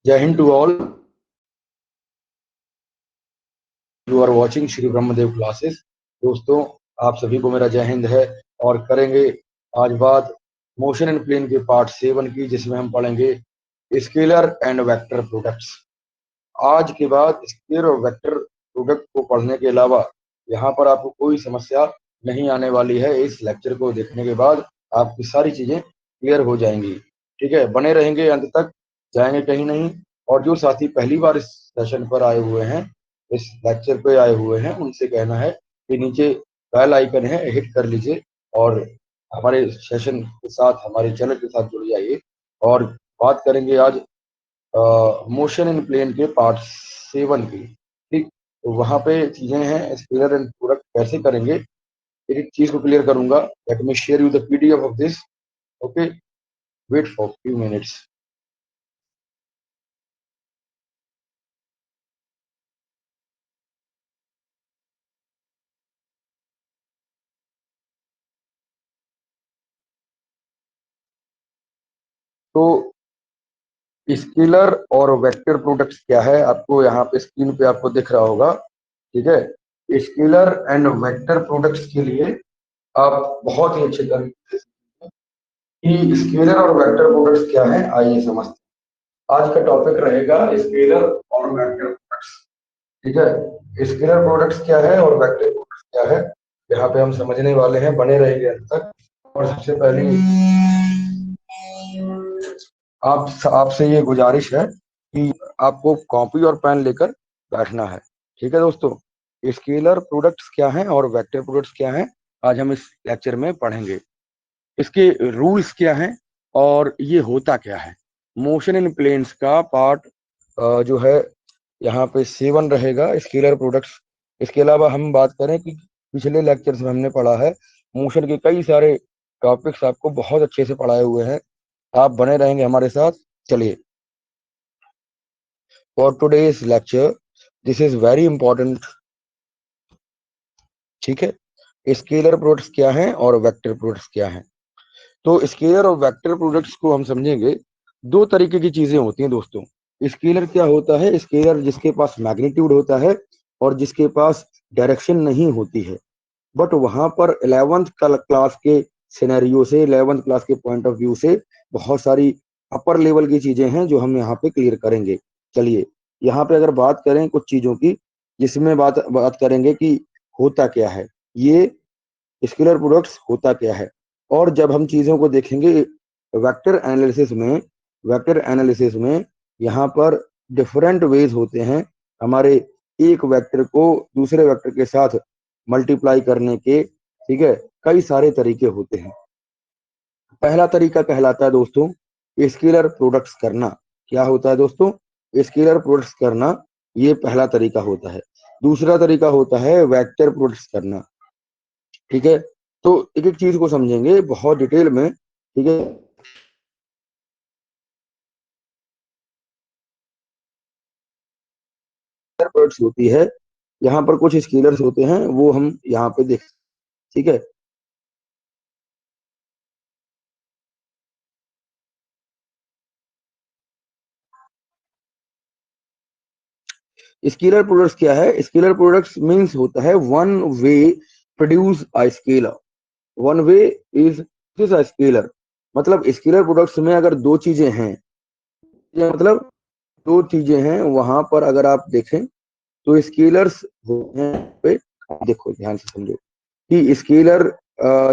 जय हिंद to all, you are watching Shri Brahmdev classes. दोस्तों, आप सभी को मेरा जय हिंद है। और करेंगे आज बात मोशन एंड प्लेन के पार्ट 7 की, जिसमें हम पढ़ेंगे स्केलर एंड वेक्टर प्रोडक्ट्स। आज के बाद स्केलर और वेक्टर प्रोडक्ट को पढ़ने के अलावा यहाँ पर आपको कोई समस्या नहीं आने वाली है। इस लेक्चर को देखने के बाद आपकी सारी चीजें क्लियर हो जाएंगी। ठीक है, बने रहेंगे अंत तक, जाएंगे कहीं नहीं। और जो साथी पहली बार इस सेशन पर आए हुए हैं, इस लेक्चर पे आए हुए हैं, उनसे कहना है कि नीचे बेल आइकन है, हिट कर लीजिए और हमारे सेशन के साथ, हमारे चैनल के साथ जुड़ जाइए। और बात करेंगे आज मोशन इन प्लेन के पार्ट 7 की। ठीक, तो वहां पे चीजें हैं, स्केलर एंड प्रोडक्ट कैसे करेंगे, एक एक चीज को क्लियर करूंगा। Let me share you the PDF of this. Okay, wait for few minutes. तो स्केलर और वेक्टर प्रोडक्ट्स क्या है, आपको यहाँ पे स्क्रीन पे आपको दिख रहा होगा। ठीक है, स्केलर एंड वेक्टर प्रोडक्ट्स के लिए आप बहुत ही अच्छे तरीके से कि स्केलर और वेक्टर प्रोडक्ट्स क्या है, आइए समझते हैं। आज का टॉपिक रहेगा स्केलर और वेक्टर प्रोडक्ट्स। ठीक है, स्केलर प्रोडक्ट्स क्या है और वेक्टर प्रोडक्ट्स क्या है, यहाँ पे हम समझने वाले हैं, बने रहेंगे अंत तक। और सबसे पहले आपसे ये गुजारिश है कि आपको कॉपी और पेन लेकर बैठना है। ठीक है दोस्तों, स्केलर प्रोडक्ट्स क्या हैं और वेक्टर प्रोडक्ट्स क्या हैं, आज हम इस लेक्चर में पढ़ेंगे। इसके रूल्स क्या हैं और ये होता क्या है। मोशन इन प्लेन्स का पार्ट जो है यहाँ पे 7 रहेगा, स्केलर प्रोडक्ट्स। इसके अलावा हम बात करें कि पिछले लेक्चर्स में हमने पढ़ा है मोशन के कई सारे टॉपिक्स, आपको बहुत अच्छे से पढ़ाए हुए हैं। आप बने रहेंगे हमारे साथ। चलिए, for today's lecture this is very important. ठीक है, स्केलर प्रोडक्ट्स क्या हैं और वेक्टर प्रोडक्ट्स क्या हैं। तो स्केलर और वेक्टर प्रोडक्ट्स को हम समझेंगे। दो तरीके की चीजें होती हैं दोस्तों। स्केलर क्या होता है, स्केलर जिसके पास मैग्नीट्यूड होता है और जिसके पास डायरेक्शन नहीं होती है। बट वहां पर 11th क्लास के सिनेरियो से, 11th क्लास के पॉइंट ऑफ व्यू से बहुत सारी अपर लेवल की चीजें हैं जो हम यहाँ पे क्लियर करेंगे। चलिए, यहाँ पे अगर बात करें कुछ चीजों की, जिसमें बात बात करेंगे कि होता क्या है, ये स्केलर प्रोडक्ट्स होता क्या है। और जब हम चीजों को देखेंगे वेक्टर एनालिसिस में यहाँ पर डिफरेंट वेज होते हैं हमारे एक वेक्टर को दूसरे वेक्टर के साथ मल्टीप्लाई करने के। ठीक है, कई सारे तरीके होते हैं। पहला तरीका कहलाता है दोस्तों स्केलर प्रोडक्ट्स करना। क्या होता है दोस्तों, स्केलर प्रोडक्ट्स करना, ये पहला तरीका होता है। दूसरा तरीका होता है वेक्टर प्रोडक्ट्स करना। ठीक है, तो एक एक चीज को समझेंगे बहुत डिटेल में। ठीक है, प्रोडक्ट्स होती है, यहाँ पर कुछ स्केलर्स होते हैं, वो हम यहाँ पे देख। ठीक है, स्केलर प्रोडक्ट्स क्या है, स्केलर प्रोडक्ट्स मींस होता है one way produce a scalar. One way is this a scalar. मतलब स्केलर प्रोडक्ट्स में अगर दो चीजें हैं, मतलब दो चीजें हैं, वहां पर अगर आप देखें तो स्केलर्स हैं पे। देखो ध्यान से समझो कि स्केलर,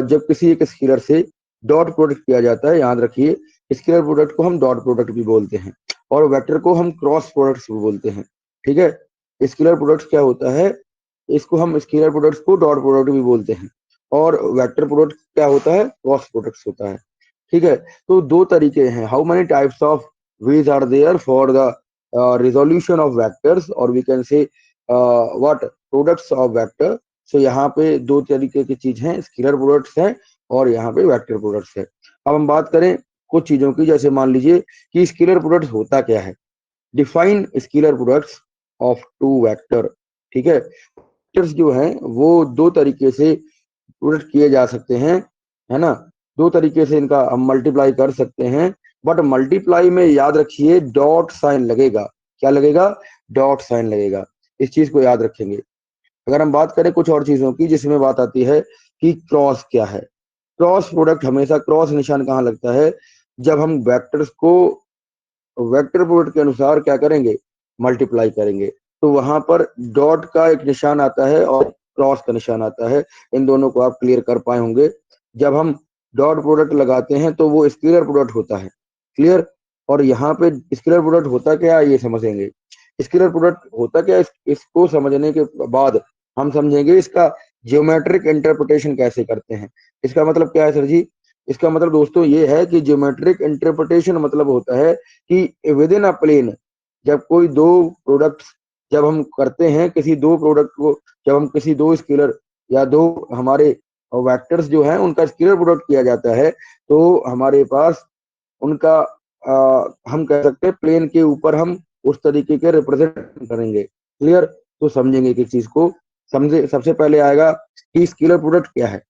जब किसी एक स्केलर से डॉट प्रोडक्ट किया जाता है, याद रखिए स्केलर प्रोडक्ट को हम डॉट प्रोडक्ट भी बोलते हैं और वेक्टर को हम क्रॉस प्रोडक्ट्स भी बोलते हैं। ठीक है, स्केलर प्रोडक्ट क्या होता है, इसको हम scalar products co dot product भी बोलते हैं और वेक्टर प्रोडक्ट क्या होता है, क्रॉस प्रोडक्ट्स होता है। ठीक है, तो दो तरीके हैं। How many types of ways are there for the resolution of vectors, और we can say what products of vector. So यहाँ पे दो तरीके की चीज हैं, स्केलर प्रोडक्ट्स हैं और यहाँ पे वेक्टर प्रोडक्ट्स है। अब हम बात करें कुछ चीजों की, जैसे मान लीजिए कि स्केलर प्रोडक्ट्स होता क्या है। Define scalar products of two vector. ठीक है, वेक्टर्स जो हैं वो दो तरीके से प्रोडक्ट किए जा सकते हैं, है ना। दो तरीके से इनका हम मल्टीप्लाई कर सकते हैं। बट मल्टीप्लाई में याद रखिए डॉट साइन लगेगा। क्या लगेगा? डॉट साइन लगेगा। इस चीज को याद रखेंगे। अगर हम बात करें कुछ और चीजों की जिसमें बात आती है कि क्रॉस क्या है। क्रॉस प्रोडक्ट, हमेशा क्रॉस निशान कहाँ लगता है? जब हम वेक्टर्स को वेक्टर प्रोडक्ट के अनुसार क्या करेंगे? मल्टीप्लाई करेंगे, तो वहां पर डॉट का एक निशान आता है और क्रॉस का निशान आता है। इन दोनों को आप क्लियर कर पाए होंगे। जब हम डॉट प्रोडक्ट लगाते हैं तो वो स्केलर प्रोडक्ट होता है। क्लियर? और यहाँ पे स्केलर प्रोडक्ट होता क्या है ये समझेंगे। स्केलर प्रोडक्ट होता क्या है, इसको समझने के बाद हम समझेंगे इसका ज्योमेट्रिक इंटरप्रिटेशन कैसे करते हैं। इसका मतलब क्या है सर जी? इसका मतलब दोस्तों ये है कि ज्योमेट्रिक इंटरप्रिटेशन मतलब होता है कि विद इन अ प्लेन जब कोई दो प्रोडक्ट्स, जब हम करते हैं किसी दो प्रोडक्ट को, जब हम किसी दो स्केलर या दो हमारे वेक्टर्स जो हैं उनका स्केलर प्रोडक्ट किया जाता है, तो हमारे पास उनका हम कह सकते हैं प्लेन के ऊपर हम उस तरीके के रिप्रेजेंट करेंगे। क्लियर? तो समझेंगे कि चीज को समझे। सबसे पहले आएगा कि स्केलर प्रोडक्ट क्या है।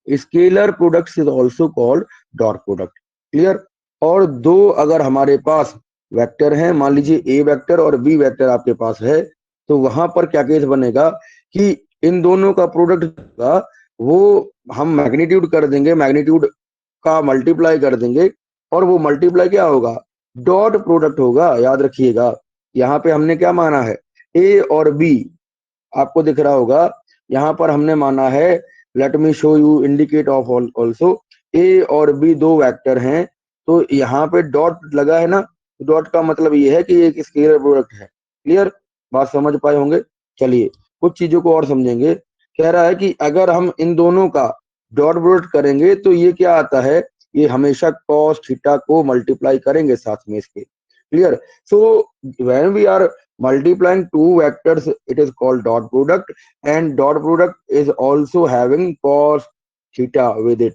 Scalar product is also called dot product. Clear? और दो अगर हमारे पास वेक्टर हैं, मान लीजिए ए वेक्टर और बी वेक्टर आपके पास है, तो वहां पर क्या केस बनेगा कि इन दोनों का प्रोडक्ट का वो हम मैग्नीट्यूड कर देंगे, मैग्नीट्यूड का मल्टीप्लाई कर देंगे, और वो मल्टीप्लाई क्या होगा? डॉट प्रोडक्ट होगा। याद रखिएगा, यहाँ पे हमने क्या माना है? ए और बी, आपको दिख रहा होगा यहाँ पर हमने माना है, let me show you indicate of also, A और बी दो वेक्टर हैं, तो यहाँ पे डॉट लगा है ना, डॉट का मतलब ये है कि एक स्केलर प्रोडक्ट है। क्लियर? बात समझ पाए होंगे। चलिए कुछ चीजों को और समझेंगे। कह रहा है कि अगर हम इन दोनों का डॉट प्रोडक्ट करेंगे तो ये क्या आता है? ये हमेशा कॉस थीटा को मल्टीप्लाई करेंगे साथ में इसके। Clear? So when we are multiplying two vectors, it is called dot product, and dot product is also having cos theta with it.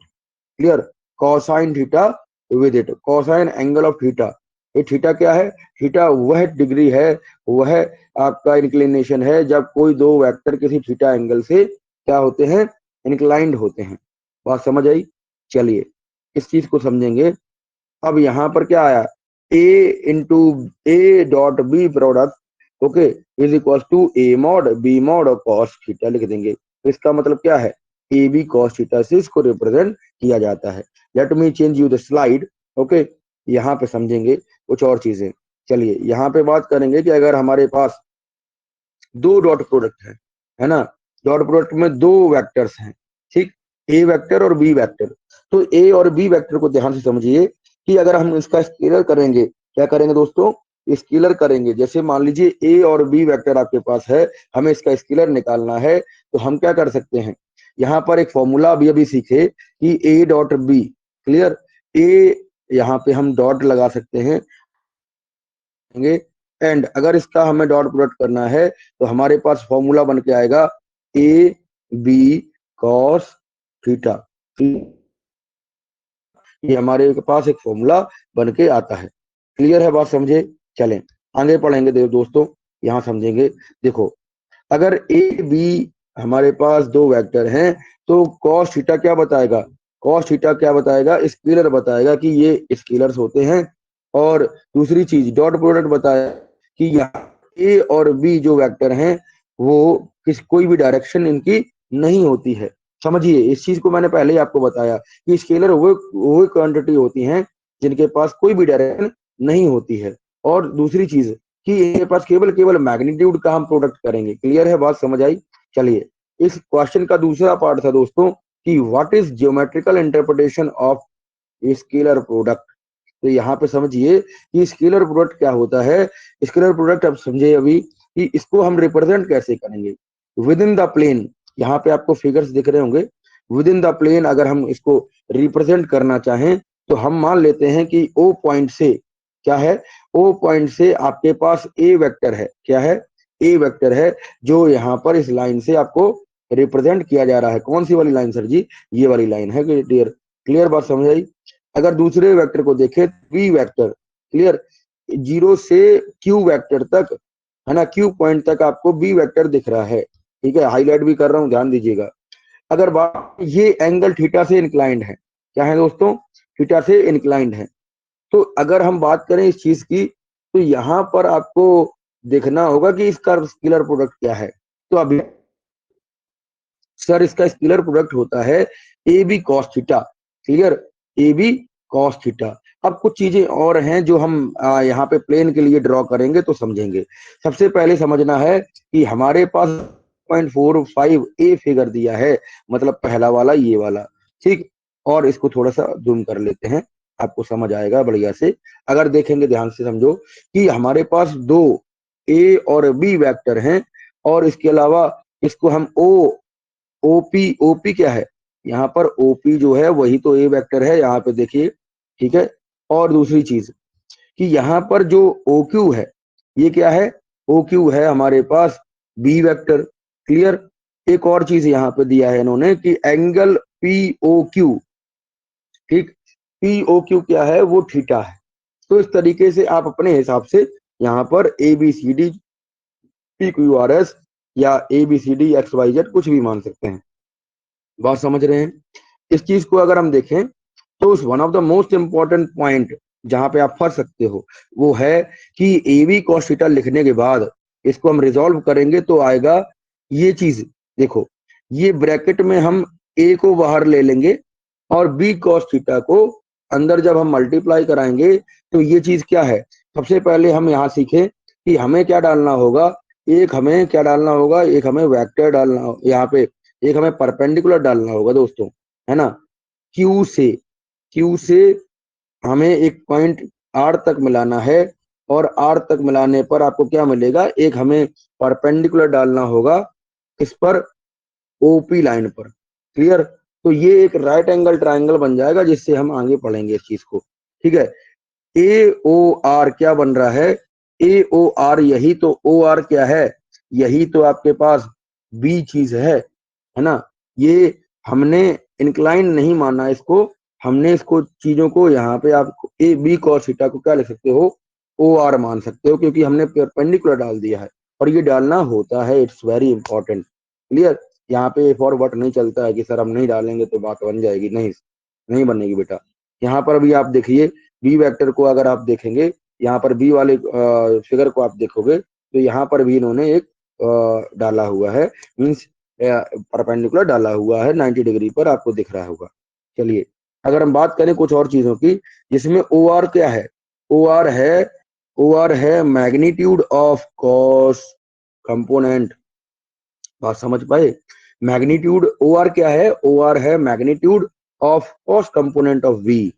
Clear? Cosine theta with it, cosine angle of theta. ये theta क्या है? Theta वह degree है, वह आपका inclination है जब कोई दो वेक्टर किसी थीटा एंगल से क्या होते हैं? इंक्लाइंड होते हैं। बात समझ आई? चलिए इस चीज को समझेंगे। अब यहाँ पर क्या आया? A into A dot B product, okay, is equal to A mod B mod और कॉस थीटा लिख देंगे। तो इसका मतलब क्या है? ए बी कॉस थीटा से इसको रिप्रेजेंट किया जाता है। Let me change you the slide. Okay, यहाँ पे समझेंगे कुछ और चीजें। चलिए यहाँ पे बात करेंगे कि अगर हमारे पास दो डॉट प्रोडक्ट है ना, डॉट प्रोडक्ट में दो वेक्टर्स हैं, ठीक, ए वेक्टर और बी वेक्टर, तो ए और बी वेक्टर को ध्यान से समझिए कि अगर हम इसका स्केलर करेंगे, क्या करेंगे दोस्तों? स्केलर करेंगे। जैसे मान लीजिए ए और बी वेक्टर आपके पास है, हमें इसका स्केलर निकालना है, तो हम क्या कर सकते हैं? यहाँ पर एक फॉर्मूला अभी सीखे कि ए डॉट बी। क्लियर? ए यहाँ पे हम डॉट लगा सकते हैं, एंड अगर इसका हमें डॉट प्रोडक्ट करना है तो हमारे पास फॉर्मूला बन के आएगा ए बी कॉस थीटा। ये हमारे पास एक फॉर्मूला बन के आता है। क्लियर है? बात समझे? चलें आगे पढ़ेंगे दोस्तों, यहाँ समझेंगे। देखो अगर ए बी हमारे पास दो वेक्टर हैं तो कॉस थीटा क्या बताएगा? कॉस थीटा क्या बताएगा? स्केलर बताएगा कि ये स्केलर्स होते हैं। और दूसरी चीज डॉट प्रोडक्ट बताया कि यहाँ ए और बी जो वेक्टर हैं वो कोई भी डायरेक्शन इनकी नहीं होती है। समझिए इस चीज को मैंने पहले ही आपको बताया कि स्केलर वो क्वांटिटी होती हैं जिनके पास कोई भी डायरेक्शन नहीं होती है। और दूसरी चीज कि इनके पास केवल केवल मैग्नीट्यूड का हम प्रोडक्ट करेंगे। क्लियर है? बात समझ आई? चलिए इस क्वेश्चन का दूसरा पार्ट था दोस्तों कि what is geometrical interpretation of scalar product. तो यहाँ पे समझिए कि स्केलर प्रोडक्ट क्या होता है। स्केलर प्रोडक्ट अब समझे अभी कि इसको हम रिप्रेजेंट कैसे करेंगे विद इन द प्लेन। यहाँ पे आपको फिगर्स दिख रहे होंगे। विद इन द प्लेन अगर हम इसको रिप्रेजेंट करना चाहें तो हम मान लेते हैं कि ओ पॉइंट से क्या है? ओ पॉइंट से आपके पास ए वेक्टर है। क्या है? ए वेक्टर है जो यहाँ पर इस लाइन से आपको रिप्रेजेंट किया जा रहा है। कौन सी वाली लाइन सर जी? ये वाली लाइन है। क्लियर? क्लियर बात समझ आई? अगर दूसरे वेक्टर को देखें बी वेक्टर, क्लियर, जीरो से क्यू वेक्टर तक है ना, क्यू पॉइंट तक आपको बी वेक्टर दिख रहा है। ठीक है, हाईलाइट भी कर रहा हूं, ध्यान दीजिएगा। अगर बात ये एंगल थीटा से इंक्लाइंड है, क्या है दोस्तों? थीटा से इंक्लाइंड है। तो अगर हम बात करें इस चीज की, तो यहाँ पर आपको देखना होगा कि इसका स्केलर प्रोडक्ट क्या है। तो अभी सर इसका स्केलर प्रोडक्ट होता है A B cos theta. Clear, A B cos theta. अब कुछ चीजें और हैं जो हम यहाँ पे प्लेन के लिए ड्रॉ करेंगे तो समझेंगे। सबसे पहले समझना है कि हमारे पास 0.45 ए फिगर दिया है, मतलब पहला वाला ये वाला, ठीक। और इसको थोड़ा सा जूम कर लेते हैं, आपको समझ आएगा बढ़िया से। अगर देखेंगे ध्यान से समझो कि हमारे पास दो ए और बी वेक्टर हैं, और इसके अलावा इसको हम ओपी, ओपी क्या है यहाँ पर, ओपी जो है वही तो ए वेक्टर है यहाँ पे देखिए, ठीक है। और दूसरी चीज कि यहाँ पर जो ओ क्यू है, ये क्या है, ओ क्यू है हमारे पास बी वेक्टर। क्लियर। एक और चीज यहाँ पे दिया है इन्होंने कि एंगल पी ओ क्यू, ठीक, पी ओ क्यू क्या है, वो थीटा है। तो इस तरीके से आप अपने हिसाब से यहाँ पर A B C D P Q R S या A B C D X Y Z कुछ भी मान सकते हैं। बात समझ रहे हैं। इस चीज को अगर हम देखें तो one of the most important point जहां पे आप फंस सकते हो वो है कि ए बी कॉस थीटा लिखने के बाद इसको हम रिजॉल्व करेंगे तो आएगा ये चीज। देखो, ये ब्रैकेट में हम ए को बाहर ले लेंगे और बी कॉस थीटा को अंदर जब हम मल्टीप्लाई कराएंगे तो ये चीज क्या है। सबसे पहले हम यहाँ सीखें कि हमें क्या डालना होगा। एक हमें क्या डालना होगा, एक हमें वेक्टर डालना, यहाँ पे एक हमें परपेंडिकुलर डालना होगा दोस्तों, है ना। क्यू से हमें एक पॉइंट आर तक मिलाना है, और आर तक मिलाने पर आपको क्या मिलेगा, एक हमें परपेंडिकुलर डालना होगा इस पर, ओपी लाइन पर। क्लियर। तो ये एक राइट एंगल ट्राइंगल बन जाएगा जिससे हम आगे पढ़ेंगे इस चीज को, ठीक है। ए ओ आर क्या बन रहा है, ए ओ आर, यही तो ओ आर क्या है, यही तो आपके पास बी चीज है ना। ये हमने इंक्लाइन नहीं माना इसको, हमने इसको चीजों को यहाँ पे आप ए बी कॉस थीटा को क्या लिख सकते हो, ओ आर मान सकते हो, क्योंकि हमने परपेंडिकुलर डाल दिया है और ये डालना होता है, इट्स वेरी इंपॉर्टेंट। क्लियर। यहाँ पे फॉर वट नहीं चलता है कि सर हम नहीं डालेंगे तो बात बन जाएगी, नहीं, नहीं बनेगी बेटा। यहाँ पर भी आप देखिए बी वेक्टर को अगर आप देखेंगे, यहाँ पर बी वाले फिगर को आप देखोगे तो यहाँ पर भी इन्होंने एक डाला हुआ है, मीन्स परपेंडिकुलर डाला हुआ है 90 डिग्री पर, आपको दिख रहा होगा। चलिए, अगर हम बात करें कुछ और चीजों की, जिसमें ओ आर क्या है, ओ आर है, ओ आर है मैग्नीट्यूड ऑफ कॉस कंपोनेंट। बात समझ पाए। मैग्नीट्यूड ओ आर क्या है, ओ आर है magnitude of cos component of V.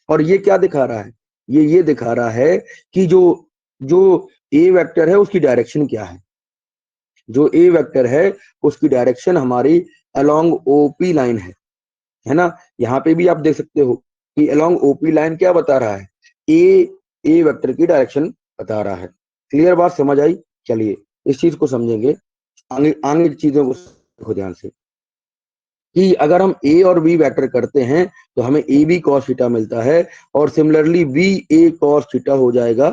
और ये क्या दिखा रहा है, ये दिखा रहा है कि जो जो ए वेक्टर है उसकी डायरेक्शन क्या है। जो ए वेक्टर है उसकी डायरेक्शन हमारी अलोंग ओपी लाइन है ना। यहाँ पे भी आप देख सकते हो कि अलोंग ओपी लाइन क्या बता रहा है, ए वेक्टर की डायरेक्शन बता रहा है। क्लियर, बात समझ आई। चलिए इस चीज को समझेंगे, आगे आगे चीजों को देखो ध्यान से कि अगर हम ए और बी वेक्टर करते हैं तो हमें ए बी कॉस थीटा मिलता है, और सिमिलरली बी ए कॉस थीटा हो जाएगा,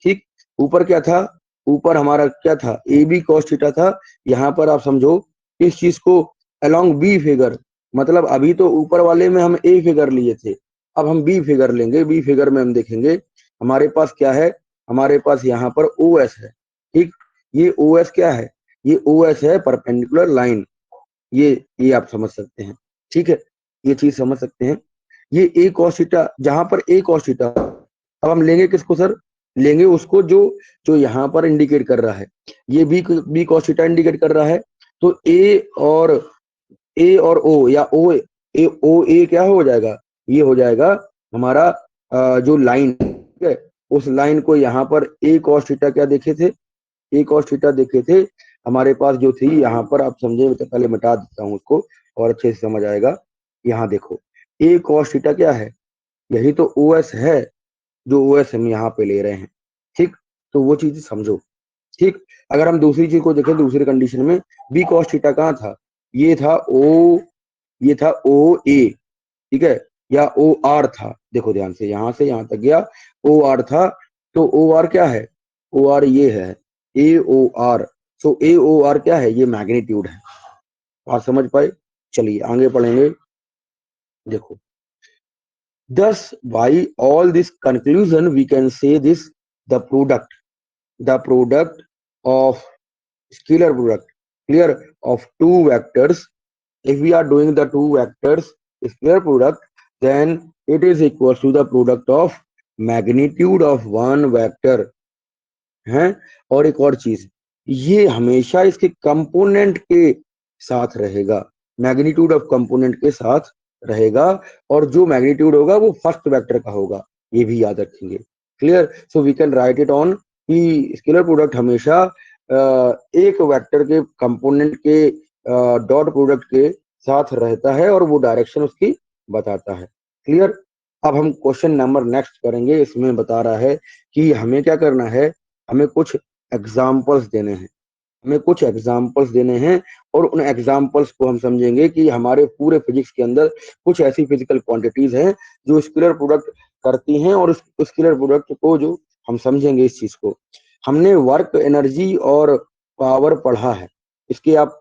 ठीक। ऊपर क्या था, ऊपर हमारा क्या था, ए बी कॉस थीटा था। यहाँ पर आप समझो इस चीज को अलोंग बी फिगर, मतलब अभी तो ऊपर वाले में हम ए फिगर लिए थे, अब हम बी फिगर लेंगे। बी फिगर में हम देखेंगे हमारे पास क्या है, हमारे पास यहाँ पर ओ एस है, ठीक। ये ओ एस क्या है, ये ओ एस है परपेंडिकुलर लाइन। ये आप समझ सकते हैं, ठीक है, ये चीज समझ सकते हैं। ये ए कॉस थीटा, जहां पर ए कॉस थीटा, अब हम लेंगे किसको सर, लेंगे उसको जो जो यहाँ पर इंडिकेट कर रहा है, ये बी कॉस थीटा इंडिकेट कर रहा है। तो ए और ओ, या ओ ए क्या हो जाएगा, ये हो जाएगा हमारा जो लाइन, ठीक है। उस लाइन को यहाँ पर ए कॉस थीटा क्या देखे थे, ए कॉस थीटा देखे थे हमारे पास जो थी, यहाँ पर आप समझे तो पहले मिटा देता हूँ उसको और अच्छे से समझ आएगा। यहाँ देखो ए कॉस थीटा क्या है, यही तो ओ एस है, जो ओ एस हम यहाँ पे ले रहे हैं, ठीक। तो वो चीज समझो, ठीक। अगर हम दूसरी चीज को देखें, दूसरी कंडीशन में बी कॉस थीटा कहाँ था, ये था ओ, ये था ओ ए, ठीक है, या ओ आर था। देखो ध्यान से यहाँ तक गया, ओ आर था। तो ओ आर क्या है, ओ आर ये है ए ओ आर। सो ए ओ आर क्या है, ये मैग्नीट्यूड है। आप समझ पाए। चलिए आगे पढ़ेंगे। देखो Thus, by all this conclusion, we can say this: the product of scalar product, clear, of two vectors. If we are doing the two vectors square product, then it is equal to the product of magnitude of one vector है। और एक और चीज, ये हमेशा इसके component के साथ रहेगा, मैग्नीट्यूड ऑफ कंपोनेंट के साथ रहेगा, और जो मैग्नीट्यूड होगा वो फर्स्ट वेक्टर का होगा, ये भी याद रखेंगे। Clear? So we can write it on कि स्केलर प्रोडक्ट हमेशा एक वेक्टर के कंपोनेंट के डॉट प्रोडक्ट के साथ रहता है और वो डायरेक्शन उसकी बताता है। क्लियर? अब हम क्वेश्चन नंबर नेक्स्ट करेंगे। इसमें बता रहा है कि हमें क्या करना है, हमें कुछ एग्जाम्पल्स देने हैं, हमें कुछ एग्जाम्पल्स देने हैं, और उन एग्जाम्पल्स को हम समझेंगे कि हमारे पूरे फिजिक्स के अंदर कुछ ऐसी फिजिकल क्वांटिटीज हैं जो स्केलर प्रोडक्ट करती हैं, और उस स्केलर प्रोडक्ट को जो हम समझेंगे इस चीज को। हमने वर्क, एनर्जी और पावर पढ़ा है, इसके आप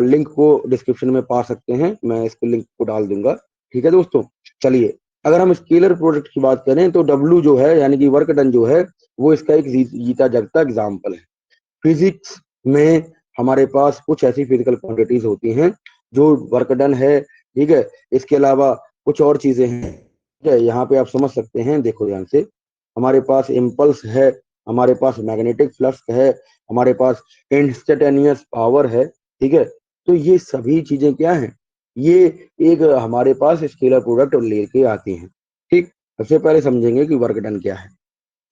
लिंक को डिस्क्रिप्शन में पा सकते हैं, मैं इसके लिंक को डाल दूंगा। ठीक है दोस्तों, चलिए अगर हम स्केलर प्रोडक्ट की बात करें तो डब्ल्यू जो है यानी कि वर्क डन जो है वो इसका एक जीता जागता एग्जाम्पल है। फिजिक्स में हमारे पास कुछ ऐसी फिजिकल क्वांटिटीज होती हैं जो वर्क डन है, ठीक है। इसके अलावा कुछ और चीजें हैं, ठीक है, यहाँ पे आप समझ सकते हैं, देखो ध्यान से। हमारे पास इम्पल्स है, हमारे पास मैग्नेटिक फ्लक्स है, हमारे पास इंस्टेंटेनियस पावर है, ठीक है। तो ये सभी चीजें क्या हैं, ये एक हमारे पास स्केलर प्रोडक्ट लेके आती हैं। ठीक, सबसे पहले समझेंगे कि वर्क डन क्या है।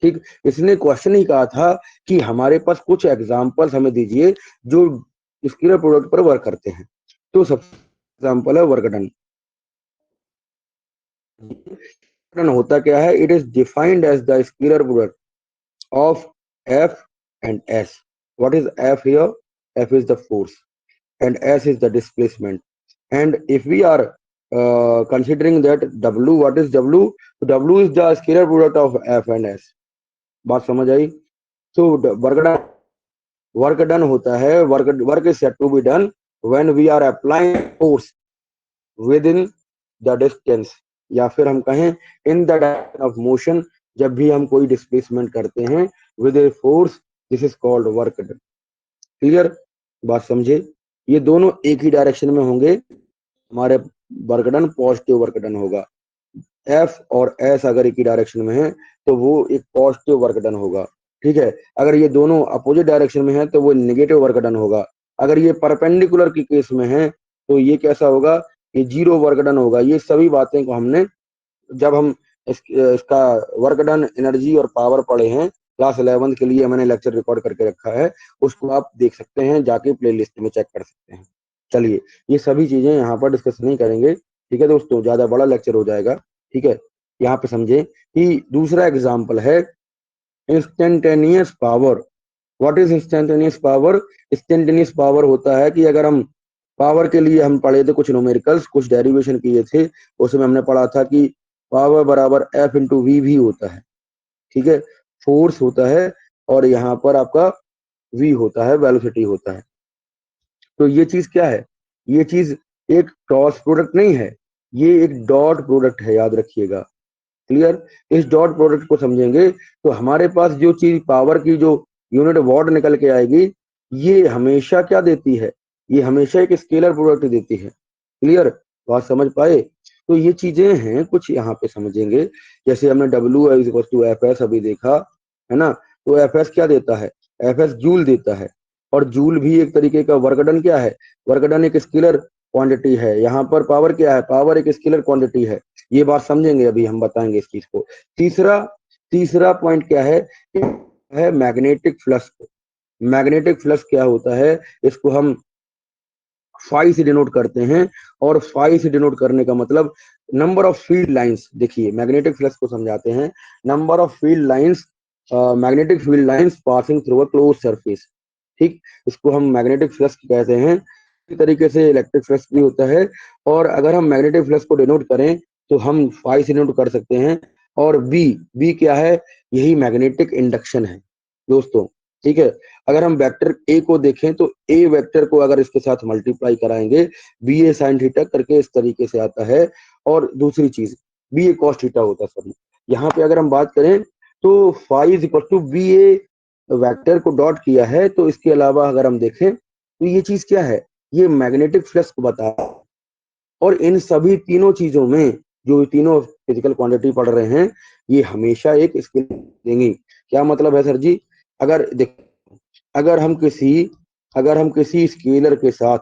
ठीक, इसने क्वेश्चन ही कहा था कि हमारे पास कुछ एग्जाम्पल्स हमें दीजिए जो स्केलर प्रोडक्ट पर वर्क करते हैं। तो सबसे एग्जाम्पल है वर्क डन। डन होता क्या है, it is defined as the scalar product of F and S. What is F here? F is the force and S is the displacement. And if we are considering that W, what is W? W is the scalar product of F and S. बात समझ आई? So work done होता है, work is said to be done when we are applying force within the distance, या फिर हम कहें in the direction of motion। जब भी हम कोई डिस्प्लेसमेंट करते हैं with a force, this is called work done. Clear? बात समझे? ये दोनों एक ही डायरेक्शन में होंगे, हमारे work done positive work done होगा। एफ और एस अगर एक ही डायरेक्शन में है तो वो एक पॉजिटिव वर्क डन होगा, ठीक है। अगर ये दोनों अपोजिट डायरेक्शन में है तो वो नेगेटिव वर्क डन होगा। अगर ये परपेंडिकुलर की केस में है तो ये कैसा होगा, ये जीरो वर्क डन होगा। ये सभी बातें को हमने जब हम इसका वर्क डन, एनर्जी और पावर पढ़े हैं क्लास 11 के लिए, मैंने लेक्चर रिकॉर्ड करके रखा है, उसको आप देख सकते हैं, जाके प्लेलिस्ट में चेक कर सकते हैं। चलिए ये सभी चीजें यहाँ पर डिस्कस नहीं करेंगे, ठीक है दोस्तों, ज्यादा बड़ा लेक्चर हो जाएगा। ठीक है, यहाँ पे समझे कि दूसरा एग्जाम्पल है instantaneous power. What is instantaneous power? Instantaneous power होता है कि अगर हम पावर के लिए हम पढ़े थे कुछ न्यूमेरिकल्स, कुछ डेरिवेशन किए थे, उसमें हमने पढ़ा था कि पावर बराबर एफ इंटू वी भी होता है, ठीक है। फोर्स होता है और यहाँ पर आपका वी होता है, वेलोसिटी होता है। तो ये चीज क्या है, ये चीज एक क्रॉस प्रोडक्ट नहीं है, ये एक डॉट प्रोडक्ट है, याद रखिएगा। क्लियर? इस डॉट प्रोडक्ट को समझेंगे तो हमारे पास जो चीज पावर की जो यूनिट वॉट निकल के आएगी, ये हमेशा क्या देती है, ये हमेशा एक स्केलर प्रोडक्ट देती है। क्लियर? बात समझ पाए? तो ये चीजें हैं कुछ यहाँ पे समझेंगे। जैसे हमने W is equal to F S अभी देखा है ना, तो एफ एस क्या देता है, एफ एस जूल देता है, और जूल भी एक तरीके का वर्क डन क्या है, वर्क डन एक स्केलर क्वांटिटी है। यहाँ पर पावर क्या है, पावर एक स्केलर क्वांटिटी है। ये बात समझेंगे, अभी हम बताएंगे इस चीज को। तीसरा तीसरा पॉइंट क्या है मैग्नेटिक फ्लक्स। मैग्नेटिक फ्लक्स क्या होता है, इसको हम फाई से डिनोट करते हैं, और फाई से डिनोट करने का मतलब नंबर ऑफ फील्ड लाइंस। देखिए मैग्नेटिक फ्लक्स को समझाते हैं, number of field lines, magnetic field lines passing through a close surface. ठीक, इसको हम मैग्नेटिक फ्लक्स कहते हैं। इसी तरीके से इलेक्ट्रिक फ्लक्स भी होता है, और अगर हम मैग्नेटिक फ्लक्स को डिनोट करें तो हम फाई से डिनोट कर सकते हैं। और बी, बी क्या है, यही मैग्नेटिक इंडक्शन है दोस्तों। ठीक है, अगर हम वेक्टर ए को देखें तो ए वेक्टर को अगर इसके साथ मल्टीप्लाई कराएंगे, बी ए साइन थीटा करके इस तरीके से आता है। और दूसरी चीज, बी ए कॉस थीटा होता है सॉरी। यहाँ पे अगर हम बात करें तो phi is equal to B A vector को डॉट किया है, तो इसके अलावा अगर हम देखें तो ये चीज क्या है, ये मैग्नेटिक फ्लक्स को बता रहा है। और इन सभी तीनों चीजों में जो तीनों फिजिकल क्वांटिटी पढ़ रहे हैं ये हमेशा एक स्केल देंगी। क्या मतलब है सर जी, अगर देख अगर हम किसी स्केलर के साथ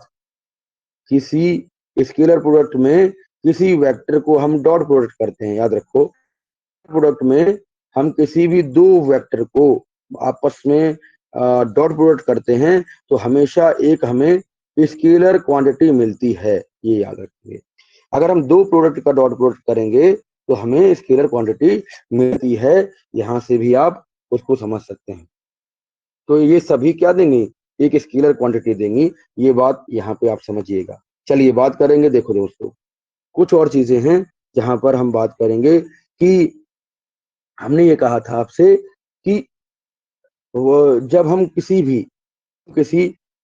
किसी स्केलर प्रोडक्ट में किसी वेक्टर को हम डॉट प्रोडक्ट करते हैं, याद रखो प्रोडक्ट में हम किसी भी दो वेक्टर को आपस में डॉट प्रोडक्ट करते हैं तो हमेशा एक हमें स्केलर क्वांटिटी मिलती है, ये याद रखिए। अगर हम दो प्रोडक्ट का डॉट प्रोडक्ट करेंगे तो हमें स्केलर क्वांटिटी मिलती है, यहां से भी आप उसको समझ सकते हैं। तो ये सभी क्या देंगे, एक स्केलर क्वांटिटी देंगी, ये बात यहाँ पे आप समझिएगा। चलिए बात करेंगे, देखो दोस्तों कुछ और चीजें हैं जहां पर हम बात करेंगे कि हमने ये कहा था आपसे कि वो जब हम किसी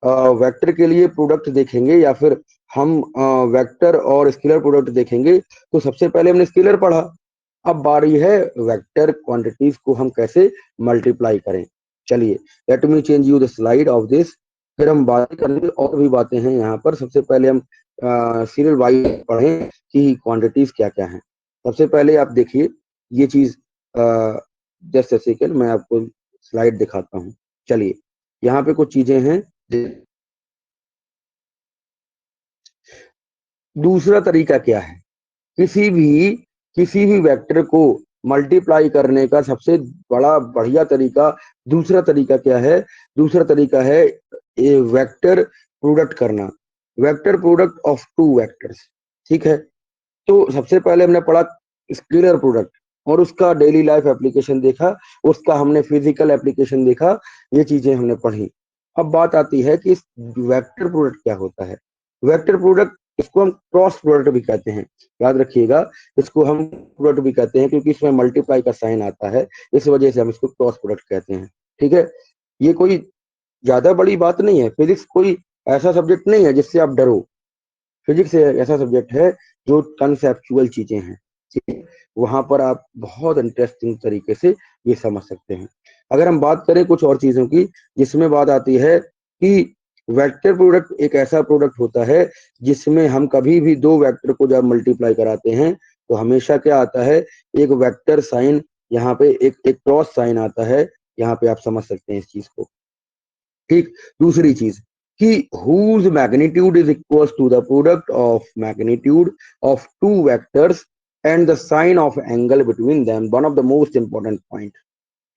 वेक्टर के लिए प्रोडक्ट देखेंगे या फिर हम वेक्टर और स्केलर प्रोडक्ट देखेंगे तो सबसे पहले हमने स्केलर पढ़ा। अब बारी है वेक्टर क्वांटिटीज को हम कैसे मल्टीप्लाई करें। चलिए let me change you the slide of this, फिर हम बात करेंगे और भी बातें हैं यहाँ पर। सबसे पहले हम सीरियल वाइज पढ़ें कि क्वांटिटीज क्या क्या हैं। सबसे पहले आप देखिए ये चीज, जस्ट सेकेंड मैं आपको स्लाइड दिखाता हूँ। चलिए यहाँ पे कुछ चीजें हैं। दूसरा तरीका क्या है, किसी भी वेक्टर को मल्टीप्लाई करने का सबसे बड़ा बढ़िया तरीका, दूसरा तरीका क्या है, दूसरा तरीका है ये वेक्टर प्रोडक्ट करना, vector product of two vectors. ठीक है, तो सबसे पहले हमने पढ़ा स्केलर प्रोडक्ट और उसका डेली लाइफ एप्लीकेशन देखा, उसका हमने फिजिकल एप्लीकेशन देखा, ये चीजें हमने पढ़ी। अब बात आती है कि वेक्टर प्रोडक्ट क्या होता है। वेक्टर प्रोडक्ट, इसको हम क्रॉस प्रोडक्ट भी कहते हैं, याद रखिएगा, इसको हम प्रोडक्ट भी कहते हैं क्योंकि इसमें मल्टीप्लाई का साइन आता है, इस वजह से हम इसको क्रॉस प्रोडक्ट कहते हैं। ठीक है, ये कोई ज्यादा बड़ी बात नहीं है, फिजिक्स कोई ऐसा सब्जेक्ट नहीं है जिससे आप डरो। फिजिक्स ऐसा सब्जेक्ट है जो कंसेप्चुअल चीजें हैं, ठीक है, वहां पर आप बहुत इंटरेस्टिंग तरीके से ये समझ सकते हैं। अगर हम बात करें कुछ और चीजों की, जिसमें बात आती है कि वेक्टर प्रोडक्ट एक ऐसा प्रोडक्ट होता है जिसमें हम कभी भी दो वेक्टर को जब मल्टीप्लाई कराते हैं तो हमेशा क्या आता है, एक वेक्टर साइन, यहाँ पे एक क्रॉस साइन आता है, यहाँ पे आप समझ सकते हैं इस चीज को। ठीक, दूसरी चीज कि whose magnitude is equals to the product of magnitude of two vectors and the sign of angle between them, one of the most important point।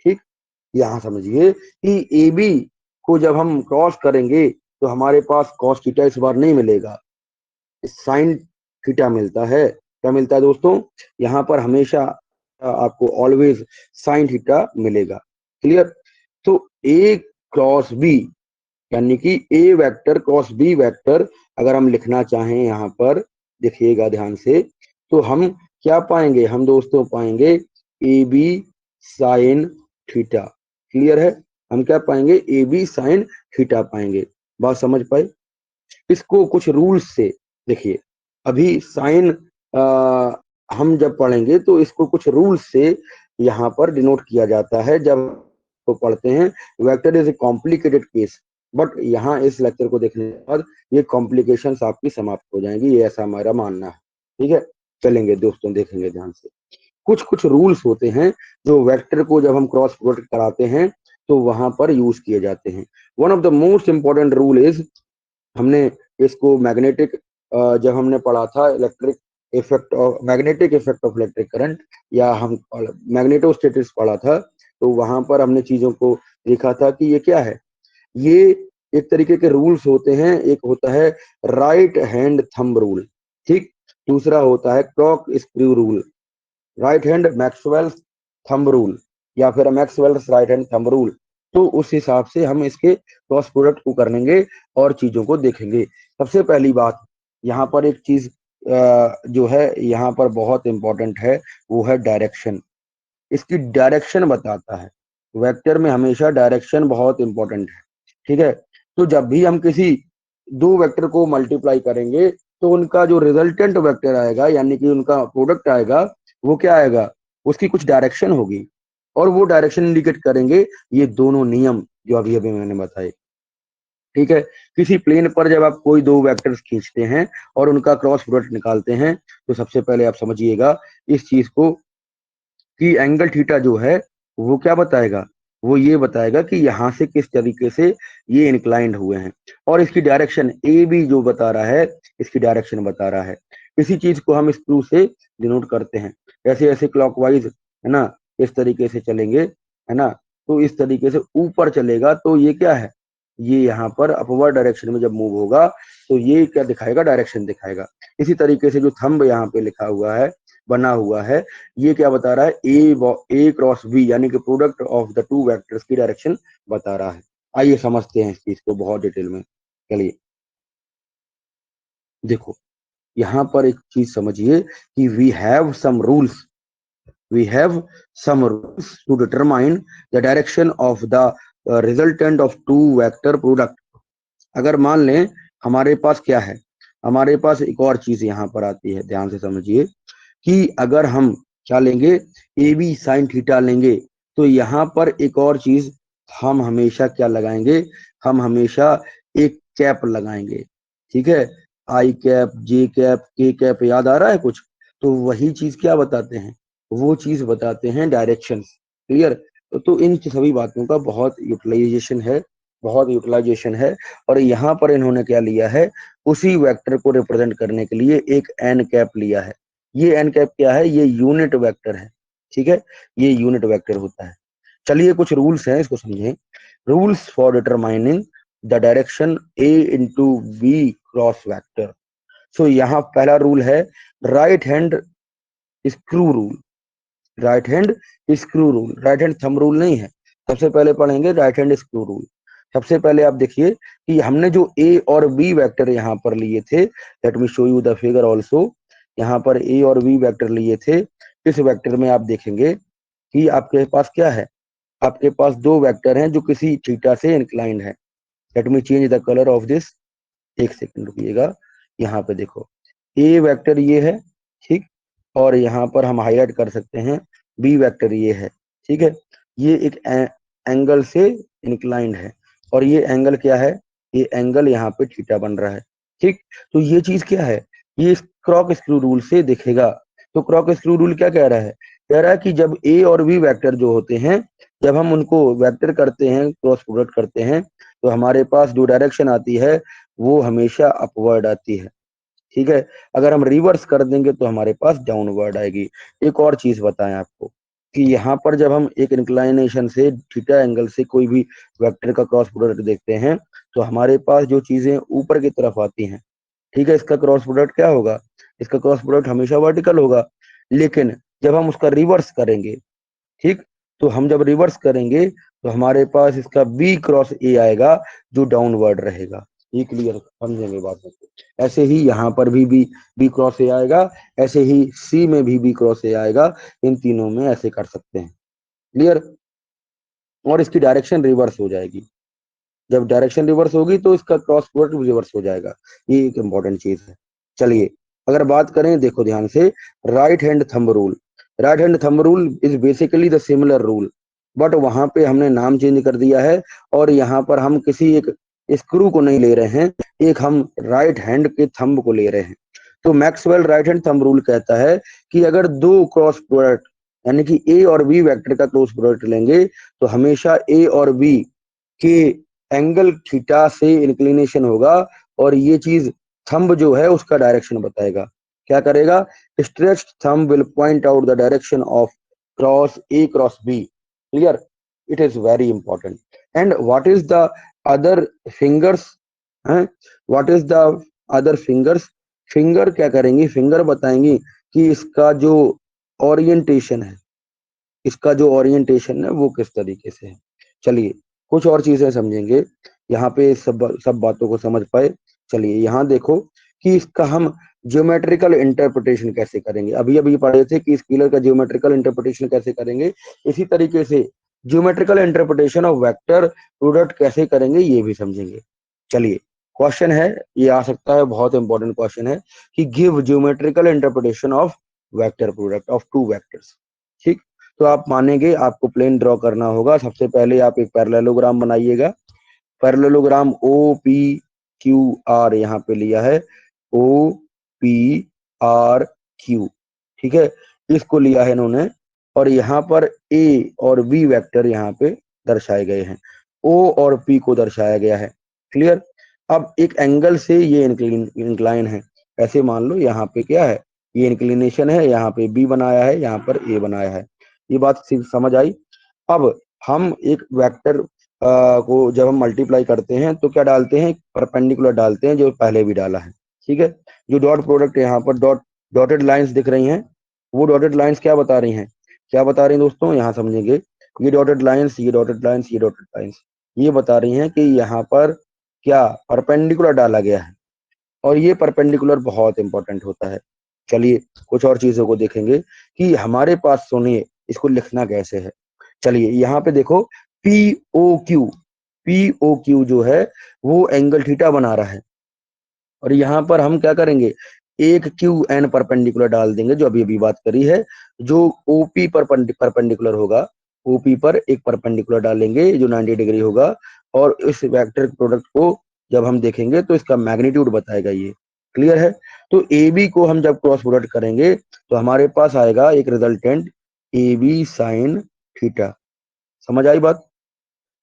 ठीक, यहां समझिए कि ए बी को जब हम क्रॉस करेंगे तो हमारे पास कॉस थीटा इस बार नहीं मिलेगा, साइन थीटा मिलता है। क्या मिलता है दोस्तों, यहाँ पर हमेशा आपको ऑलवेज साइन थीटा मिलेगा। क्लियर, तो ए क्रॉस बी यानी कि ए वेक्टर क्रॉस बी वेक्टर अगर हम लिखना चाहें यहाँ पर देखिएगा ध्यान से, तो हम क्या पाएंगे, हम दोस्तों पाएंगे A B sine theta. Clear है, हम क्या पाएंगे, ए बी साइन थीटा पाएंगे। बात समझ पाए, इसको कुछ रूल्स से देखिए, अभी साइन हम जब पढ़ेंगे तो इसको कुछ रूल्स से यहाँ पर डिनोट किया जाता है जब तो पढ़ते हैं। Vector is a complicated case, but यहाँ इस लेक्चर को देखने के बाद ये कॉम्प्लिकेशंस आपकी समाप्त हो जाएंगी, ये ऐसा हमारा मानना है। ठीक है, चलेंगे दोस्तों, देखेंगे ध्यान से। कुछ कुछ रूल्स होते हैं जो वेक्टर को जब हम क्रॉस प्रोडक्ट कराते हैं तो वहां पर यूज किए जाते हैं। One of the most important rule is, हमने इसको मैग्नेटिक, जब हमने पढ़ा था electric effect of magnetic effect of electric current, या हम मैग्नेटोस्टैटिक्स पढ़ा था, तो वहां पर हमने चीजों को देखा था कि ये क्या है, ये एक तरीके के रूल्स होते हैं। एक होता है राइट हैंड थंब रूल, ठीक, दूसरा होता है clock screw rule, right hand Maxwell thumb rule, या फिर Maxwell's right hand thumb rule. तो उस हिसाब से हम इसके क्रॉस प्रोडक्ट को करेंगे और चीजों को देखेंगे। सबसे पहली बात यहाँ पर एक चीज जो है यहाँ पर बहुत इंपॉर्टेंट है, वो है डायरेक्शन। इसकी डायरेक्शन बताता है, वेक्टर में हमेशा डायरेक्शन बहुत इंपॉर्टेंट है। ठीक है, तो जब भी हम किसी दो वेक्टर को मल्टीप्लाई करेंगे तो उनका जो रिजल्टेंट वेक्टर आएगा यानी कि उनका प्रोडक्ट आएगा वो क्या आएगा, उसकी कुछ डायरेक्शन होगी और वो डायरेक्शन इंडिकेट करेंगे ये दोनों नियम जो अभी अभी मैंने बताए। ठीक है, किसी प्लेन पर जब आप कोई दो वेक्टर्स खींचते हैं और उनका क्रॉस प्रोडक्ट निकालते हैं तो सबसे पहले आप समझिएगा इस चीज को कि एंगल थीटा जो है वो क्या बताएगा, वो ये बताएगा कि यहाँ से किस तरीके से ये इंक्लाइंड हुए हैं और इसकी डायरेक्शन ए बी जो बता रहा है, इसकी डायरेक्शन बता रहा है। इसी चीज को हम स्क्रू से डिनोट करते हैं, ऐसे ऐसे क्लॉकवाइज है ना, इस तरीके से चलेंगे है ना, तो इस तरीके से ऊपर चलेगा तो ये क्या है, ये यहाँ पर अपवर्ड डायरेक्शन में जब मूव होगा तो ये क्या दिखाएगा, डायरेक्शन दिखाएगा। इसी तरीके से जो थंब यहाँ पे लिखा हुआ है, बना हुआ है, ये क्या बता रहा है, ए क्रॉस बी यानी कि product of the two vectors की डायरेक्शन बता रहा है। आइए समझते हैं इस चीज को बहुत डिटेल में। चलिए देखो, यहाँ पर एक चीज समझिए कि we have some rules to determine the direction of the resultant of two vector product. अगर मान लें हमारे पास क्या है, हमारे पास एक और चीज यहाँ पर आती है, ध्यान से समझिए कि अगर हम क्या लेंगे, ए बी साइन थीटा लेंगे तो यहाँ पर एक और चीज हम हमेशा क्या लगाएंगे, हम हमेशा एक कैप लगाएंगे। ठीक है, आई कैप, जे कैप, के कैप, याद आ रहा है कुछ, तो वही चीज क्या बताते हैं, वो चीज बताते हैं डायरेक्शन। क्लियर, तो इन सभी बातों का बहुत यूटिलाइजेशन है, बहुत यूटिलाइजेशन है। और यहाँ पर इन्होंने क्या लिया है, उसी वेक्टर को रिप्रेजेंट करने के लिए एक एन कैप लिया है। ये एन कैप क्या है, ये यूनिट वेक्टर है। ठीक है, ये यूनिट वेक्टर होता है। चलिए कुछ रूल्स हैं, इसको समझें। Rules for determining the direction A into B cross vector. So यहाँ पहला रूल है right hand screw rule. Right hand screw rule, right hand thumb rule नहीं है, सबसे पहले पढ़ेंगे राइट हैंड स्क्रू रूल। सबसे पहले आप देखिए कि हमने जो ए और बी वेक्टर यहाँ पर लिए थे, late me show you the figure also. यहाँ पर ए और बी वेक्टर लिए थे, इस वेक्टर में आप देखेंगे कि आपके पास क्या है, आपके पास दो वेक्टर हैं जो किसी थीटा से इंक्लाइंड है। Let me change the colour of this, एक सेकंड रुकिएगा। यहाँ पे देखो ए वेक्टर ये है, ठीक, और यहाँ पर हम हाईलाइट कर सकते हैं बी वेक्टर ये है। ठीक है, ये एक एंगल से इंक्लाइंड है और ये एंगल क्या है, ये एंगल यहाँ पे थीटा बन रहा है। ठीक, तो ये चीज क्या है, ये क्रॉक स्क्रू रूल से दिखेगा। तो क्रॉक स्क्रू रूल क्या कह रहा है, कह रहा है कि जब ए और बी वेक्टर जो होते हैं, जब हम उनको वेक्टर करते हैं, क्रॉस प्रोडक्ट करते हैं, तो हमारे पास जो डायरेक्शन आती है वो हमेशा अपवर्ड आती है। ठीक है, अगर हम रिवर्स कर देंगे तो हमारे पास डाउनवर्ड आएगी। एक और चीज बताएं आपको कि यहाँ पर जब हम एक इंक्लाइनेशन से थीटा एंगल से कोई भी वेक्टर का क्रॉस प्रोडक्ट देखते हैं तो हमारे पास जो चीजें ऊपर की तरफ आती हैं, ठीक है, इसका क्रॉस प्रोडक्ट क्या होगा, इसका क्रॉस प्रोडक्ट हमेशा वर्टिकल होगा। लेकिन जब हम उसका रिवर्स करेंगे, ठीक, तो हम जब रिवर्स करेंगे तो हमारे पास इसका बी क्रॉस ए आएगा जो डाउनवर्ड रहेगा। ये क्लियर समझेंगे बातों को। ऐसे ही यहाँ पर भी बी क्रॉस ए आएगा, ऐसे ही सी में भी बी क्रॉस ए आएगा, इन तीनों में ऐसे कर सकते हैं। क्लियर, और इसकी डायरेक्शन रिवर्स हो जाएगी। जब डायरेक्शन रिवर्स होगी तो इसका क्रॉस प्रोडक्ट रिवर्स हो जाएगा। ये एक इंपॉर्टेंट चीज है। चलिए अगर बात करें, देखो ध्यान से, right hand thumb rule. Right hand thumb rule is basically the similar rule, but वहां पे हमने नाम चेंज कर दिया है और यहाँ पर हम किसी एक स्क्रू को नहीं ले रहे हैं, एक हम राइट हैंड के थंब को ले रहे हैं। तो Maxwell right hand thumb rule कहता है कि अगर दो क्रॉस प्रोडक्ट यानी कि ए और बी वेक्टर का क्रॉस प्रोडक्ट लेंगे तो हमेशा ए और बी के एंगल थीटा से इंक्लिनेशन होगा और ये चीज थंब जो है उसका डायरेक्शन बताएगा। क्या करेगा, stretched thumb will point out the direction of cross A cross B. Clear, it is very important. And what is the other fingers, what is the other fingers, finger क्या करेंगी, finger बताएंगी कि इसका जो orientation है, इसका जो orientation है वो किस तरीके से है। चलिए कुछ और चीजें समझेंगे, यहाँ पे सब बातों को समझ पाए। चलिए यहाँ देखो कि इसका हम ज्योमेट्रिकल इंटरप्रिटेशन कैसे करेंगे। अभी अभी पढ़े थे कि स्केलर का ज्योमेट्रिकल इंटरप्रिटेशन कैसे करेंगे, इसी तरीके से geometrical interpretation of vector product कैसे करेंगे ये भी समझेंगे। चलिए क्वेश्चन है, ये आ सकता है, बहुत इंपॉर्टेंट क्वेश्चन है कि give geometrical interpretation of vector product of two vectors. ठीक, तो आप मानेंगे आपको प्लेन ड्रॉ करना होगा। सबसे पहले आप एक पैरेललोग्राम बनाइएगा। Parallelogram O P Q R यहाँ पे लिया है, ओ पी आर क्यू, ठीक है, इसको लिया है इन्होंने। और यहाँ पर ए और बी वेक्टर यहाँ पे दर्शाए गए हैं, ओ और पी को दर्शाया गया है। क्लियर। अब एक एंगल से ये इंक्लाइन है, ऐसे मान लो यहाँ पे क्या है, ये इंक्लिनेशन है, यहाँ पे बी बनाया है, यहाँ पर ए बनाया है। ये बात समझ आई। अब हम एक वेक्टर को जब हम मल्टीप्लाई करते हैं तो क्या डालते हैं, परपेंडिकुलर डालते हैं, जो पहले भी डाला है। ठीक है, जो डॉट प्रोडक्ट यहाँ पर डॉटेड लाइंस दिख रही हैं, वो डॉटेड लाइंस क्या बता रही हैं, क्या बता रही हैं दोस्तों, यहाँ समझेंगे। ये डॉटेड लाइंस, ये डॉटेड लाइंस, ये डॉटेड लाइंस, ये बता रही हैं कि यहाँ पर क्या परपेंडिकुलर डाला गया है। और ये परपेंडिकुलर बहुत इंपॉर्टेंट होता है। चलिए कुछ और चीजों को देखेंगे कि हमारे पास, सुनिए इसको लिखना कैसे है। चलिए यहाँ पे देखो, पी ओ क्यू जो है वो एंगल थीटा बना रहा है। और यहाँ पर हम क्या करेंगे, एक क्यू एन परपेंडिकुलर डाल देंगे, जो अभी अभी बात करी है। जो ओपी पर परपेंडिकुलर होगा, ओपी पर एक परपेंडिकुलर डालेंगे जो 90 डिग्री होगा। और इस वेक्टर प्रोडक्ट को जब हम देखेंगे तो इसका मैग्नीट्यूड बताएगा ये। क्लियर है। तो ए बी को हम जब क्रॉस प्रोडक्ट करेंगे तो हमारे पास आएगा एक resultant A B sine theta. समझ आई बात।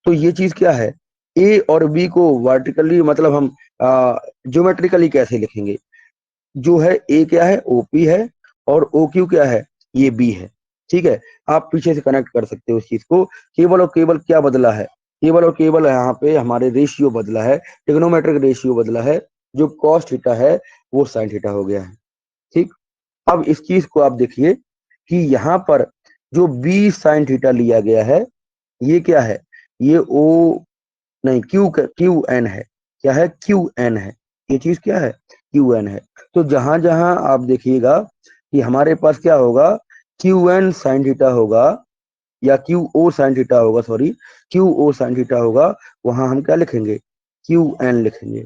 तो ये चीज क्या है, ए और बी को वर्टिकली, मतलब हम ज्योमेट्रिकली कैसे लिखेंगे, जो है ए क्या है, ओपी है, और ओ क्यू क्या है, ये बी है। ठीक है, आप पीछे से कनेक्ट कर सकते हो उस चीज को। केवल और केवल क्या बदला है, केवल और केवल यहाँ पे हमारे रेशियो बदला है, ट्रिग्नोमेट्रिक रेशियो बदला है। जो कॉस थीटा है वो साइन थीटा हो गया है। ठीक, अब इस चीज को आप देखिए कि यहाँ पर जो बी साइन थीटा लिया गया है, ये क्या है, ये ओ नहीं, क्यू एन है। क्या है, क्यू एन है। ये चीज क्या है, क्यू एन है। तो जहां जहां आप देखिएगा कि हमारे पास क्या होगा, क्यू एन साइन थीटा होगा, या क्यू ओ साइन थीटा होगा, sorry, Q O sine theta होगा, वहां हम क्या लिखेंगे, क्यू एन लिखेंगे।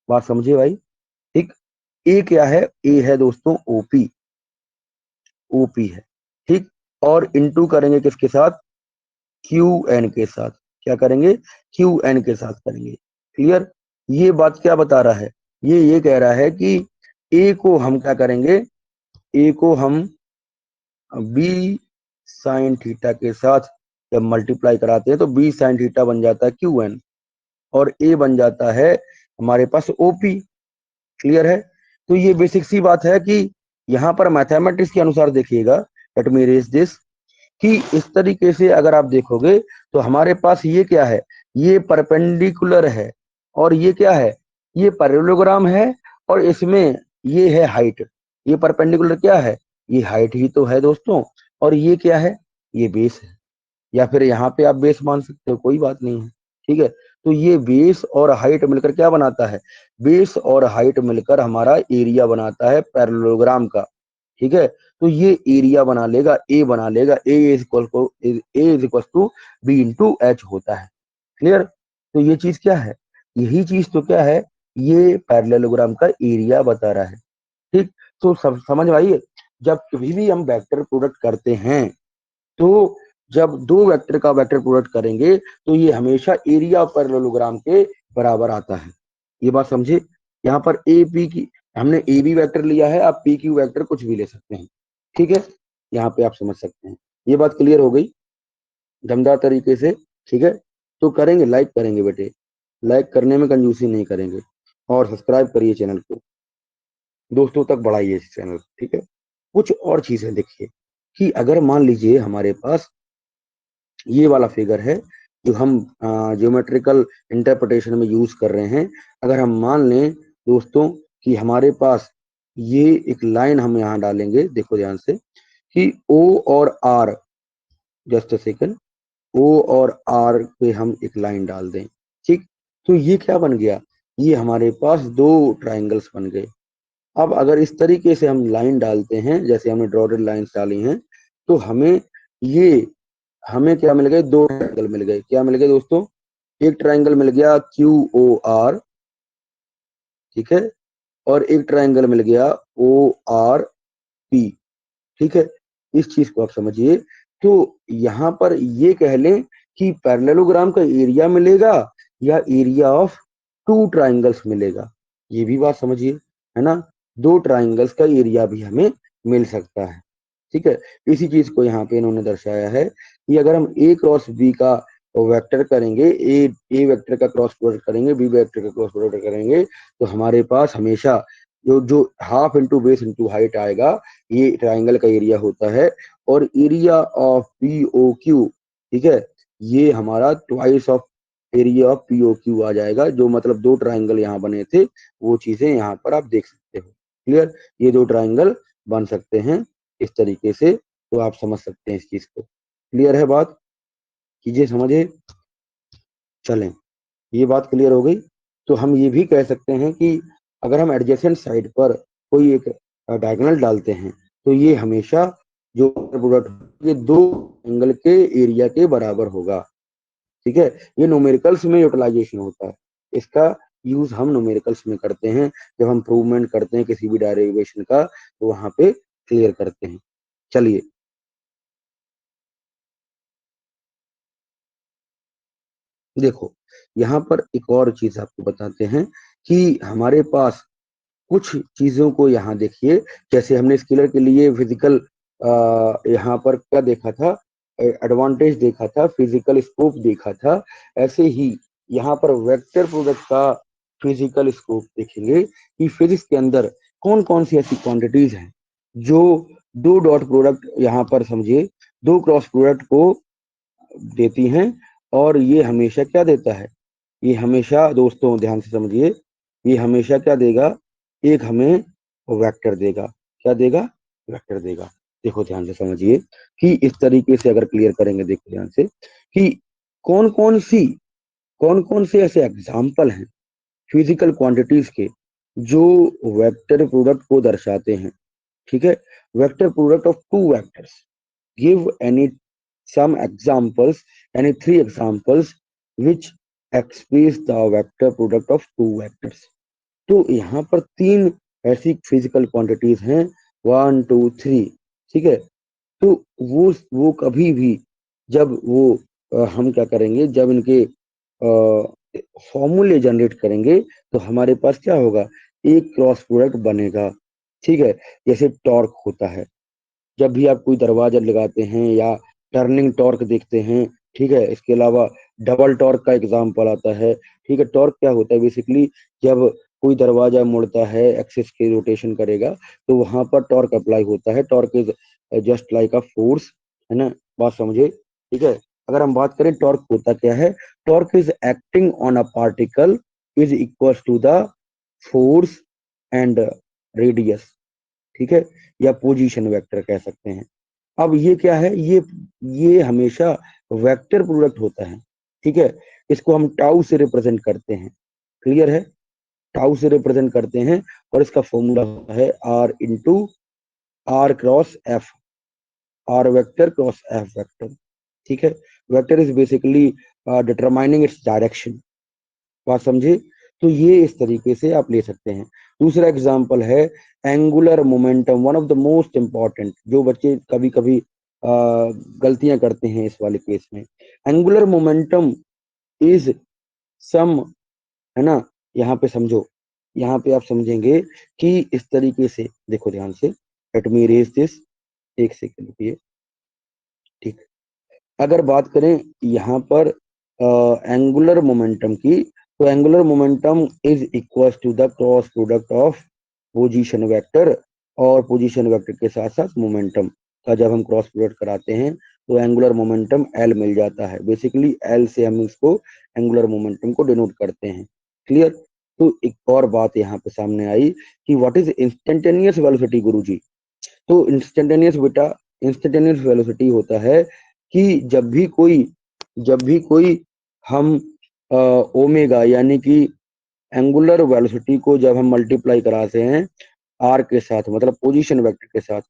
बात समझिए भाई। ठीक, ए क्या है, ए है दोस्तों ओपी, ओपी है। ठीक, और इनटू करेंगे किसके साथ, क्यू एन के साथ। क्या करेंगे, क्यू एन के साथ करेंगे। क्लियर। ये बात क्या बता रहा है, ये कह रहा है कि ए को हम क्या करेंगे, ए को हम बी साइन थीटा के साथ जब मल्टीप्लाई कराते हैं तो बी साइन थीटा बन जाता है क्यू एन, और ए बन जाता है हमारे पास ओपी। क्लियर है। तो ये बेसिक सी बात है कि यहाँ पर मैथमेटिक्स के अनुसार देखिएगा, लेट मी रेज दिस, कि इस तरीके से अगर आप देखोगे तो हमारे पास ये क्या है, ये परपेंडिकुलर है, और ये क्या है, ये पैरेललोग्राम है, और इसमें ये है हाइट। ये परपेंडिकुलर क्या है, ये हाइट ही तो है दोस्तों। और ये क्या है, ये बेस है, या फिर यहाँ पे आप बेस मान सकते हो, कोई बात नहीं है। ठीक है, तो ये बेस और हाइट मिलकर क्या बनाता है, बेस और हाइट मिलकर हमारा एरिया बनाता है पैरेललोग्राम का। ठीक है, तो ये एरिया बना लेगा, ए बना लेगा, A is equal to B into H होता है। क्लियर। तो ये चीज क्या है, यही चीज तो क्या है, ये पैरेललोग्राम का एरिया बता रहा है। ठीक, तो सब समझ आइए। जब कभी भी हम वेक्टर प्रोडक्ट करते हैं, तो जब दो वेक्टर का वेक्टर प्रोडक्ट करेंगे तो ये हमेशा एरिया ऑफ पैरेललोग्राम के बराबर आता है। ये बात समझे। यहाँ पर ए पी की, हमने ए बी वेक्टर लिया है, आप पी क्यू वेक्टर कुछ भी ले सकते हैं। ठीक है, यहाँ पे आप समझ सकते हैं। ये बात क्लियर हो गई दमदार तरीके से। ठीक है, तो करेंगे, लाइक करेंगे बेटे, लाइक करने में कंजूसी नहीं करेंगे, और सब्सक्राइब करिए चैनल को, दोस्तों तक बढ़ाइए इस चैनल। ठीक है, कुछ और चीजें देखिए कि अगर मान लीजिए हमारे पास ये वाला फिगर है जो हम ज्योमेट्रिकल इंटरप्रिटेशन में यूज कर रहे हैं। अगर हम मान लें दोस्तों कि हमारे पास ये एक लाइन हम यहाँ डालेंगे, देखो ध्यान से, कि ओ और आर, जस्ट अ सेकंड, ओ और आर पे हम एक लाइन डाल दें। ठीक, तो ये क्या बन गया, ये हमारे पास दो ट्राइंगल्स बन गए। अब अगर इस तरीके से हम लाइन डालते हैं, जैसे हमने ड्रॉटेड लाइंस डाली हैं, तो ये हमें क्या मिल गए, दो ट्राइंगल मिल गए। क्या मिल गए दोस्तों, एक ट्राइंगल मिल गया क्यू ओ आर, ठीक है, और एक ट्राइंगल मिल गया ओ आर पी। ठीक है, इस चीज को आप समझिए। तो यहाँ पर ये कह लें कि पैरेललोग्राम का एरिया मिलेगा या एरिया ऑफ टू ट्राइंगल्स मिलेगा, ये भी बात समझिए, है ना। दो ट्राइंगल्स का एरिया भी हमें मिल सकता है, ठीक है। इसी चीज को यहाँ पे इन्होंने दर्शाया है कि अगर हम ए क्रॉस बी का वेक्टर करेंगे, ए वेक्टर का क्रॉस प्रोडक्ट करेंगे, बी वेक्टर का क्रॉस प्रोडक्ट करेंगे, तो हमारे पास हमेशा जो जो half into base into height आएगा, ये ट्राइंगल का एरिया होता है। और area of P O Q, ठीक है, ये हमारा twice of area of P O Q आ जाएगा, जो मतलब दो ट्राइंगल यहाँ बने थे वो चीजें यहाँ पर आप देख सकते हो। क्लियर, ये दो ट्राइंगल बन सकते हैं इस तरीके से, तो आप समझ सकते हैं इस चीज को। क्लियर है बात, कीजिए समझे। चलें, ये बात क्लियर हो गई। तो हम ये भी कह सकते हैं कि अगर हम एडजेसेंट साइड पर कोई एक डायगोनल डालते हैं, तो ये हमेशा जो प्रोडक्ट ये दो एंगल के एरिया के बराबर होगा, ठीक है। ये न्यूमेरिकल्स में यूटिलाइजेशन होता है, इसका यूज हम न्यूमेरिकल्स में करते हैं, जब हम प्रूवमेंट करते हैं किसी भी डेरिवेशन का, तो वहां पे क्लियर करते हैं। चलिए, देखो यहाँ पर एक और चीज आपको बताते हैं कि हमारे पास कुछ चीजों को यहाँ देखिए, जैसे हमने स्केलर के लिए फिजिकल यहाँ पर क्या देखा था, एडवांटेज देखा था, फिजिकल स्कोप देखा था, ऐसे ही यहाँ पर वेक्टर प्रोडक्ट का फिजिकल स्कोप देखेंगे कि फिजिक्स के अंदर कौन कौन सी ऐसी क्वांटिटीज हैं जो दो डॉट प्रोडक्ट यहाँ पर समझिए, दो क्रॉस प्रोडक्ट को देती हैं। और ये हमेशा क्या देता है, ये हमेशा, दोस्तों ध्यान से समझिए, ये हमेशा क्या देगा, एक हमें वेक्टर देगा। क्या देगा, वेक्टर देगा। देखो ध्यान से समझिए कि इस तरीके से अगर क्लियर करेंगे, देखो ध्यान से कि कौन कौन सी, कौन कौन से ऐसे एग्जाम्पल हैं फिजिकल क्वांटिटीज के जो वेक्टर प्रोडक्ट को दर्शाते हैं, ठीक है। Vector product of two vectors, give any some examples, any three examples which express the vector product of two vectors। तो यहाँ पर तीन ऐसी फिजिकल क्वांटिटीज हैं, वन टू थ्री, ठीक है। तो वो कभी भी जब वो हम क्या करेंगे, जब इनके फॉर्मूले जनरेट करेंगे, तो हमारे पास क्या होगा, एक क्रॉस प्रोडक्ट बनेगा, ठीक है। जैसे टॉर्क होता है, जब भी आप कोई दरवाजा लगाते हैं या टर्निंग टॉर्क देखते हैं, ठीक है। इसके अलावा डबल टॉर्क का एग्जाम्पल आता है, ठीक है। टॉर्क क्या होता है, बेसिकली जब कोई दरवाजा मुड़ता है, एक्सिस के रोटेशन करेगा, तो वहां पर टॉर्क अप्लाई होता है। Torque is just like a force, है ना, बात समझे, ठीक है। अगर हम बात करें टॉर्क होता क्या है, torque is acting on a particle is equal to the force and radius, ठीक है, या पोजीशन वेक्टर कह सकते हैं। अब ये क्या है, ये हमेशा वेक्टर प्रोडक्ट होता है, ठीक है। इसको हम टाउ से रिप्रेजेंट करते हैं, क्लियर है, टाउ से रिप्रेजेंट करते हैं। और इसका फॉर्मूला होता है R into R cross F, R vector cross F vector, ठीक है। Vector is basically determining its direction, बात समझे। तो ये इस तरीके से आप ले सकते हैं। दूसरा एग्जांपल है angular momentum, one of the most important, जो बच्चे कभी कभी गलतियां करते हैं इस वाले केस में। एंगुलर मोमेंटम इज सम, है ना, यहाँ पे समझो, यहाँ पे आप समझेंगे कि इस तरीके से, देखो ध्यान से, लेट मी इरेज दिस, एक सेकंड रुकिए, ठीक। अगर बात करें यहाँ पर एंगुलर मोमेंटम की, तो angular momentum is equal to the cross product of position vector और पोजीशन वेक्टर के साथ साथ मोमेंटम का जब हम क्रॉस प्रोडक्ट कराते हैं, तो एंगुलर मोमेंटम एल मिल जाता है। बेसिकली एल से हम इसको एंगुलर मोमेंटम को डिनोट करते हैं, क्लियर। तो एक और बात यहाँ पे सामने आई कि व्हाट इज इंस्टेंटेनियस वेलोसिटी गुरुजी। तो इंस्टेंटेनियस बेटा, इंस्टेंटेनियस वेलोसिटी होता है कि जब भी कोई हम ओमेगा यानी कि एंगुलर वेलोसिटी को जब हम मल्टीप्लाई कराते हैं आर के साथ, मतलब पोजीशन वेक्टर के साथ,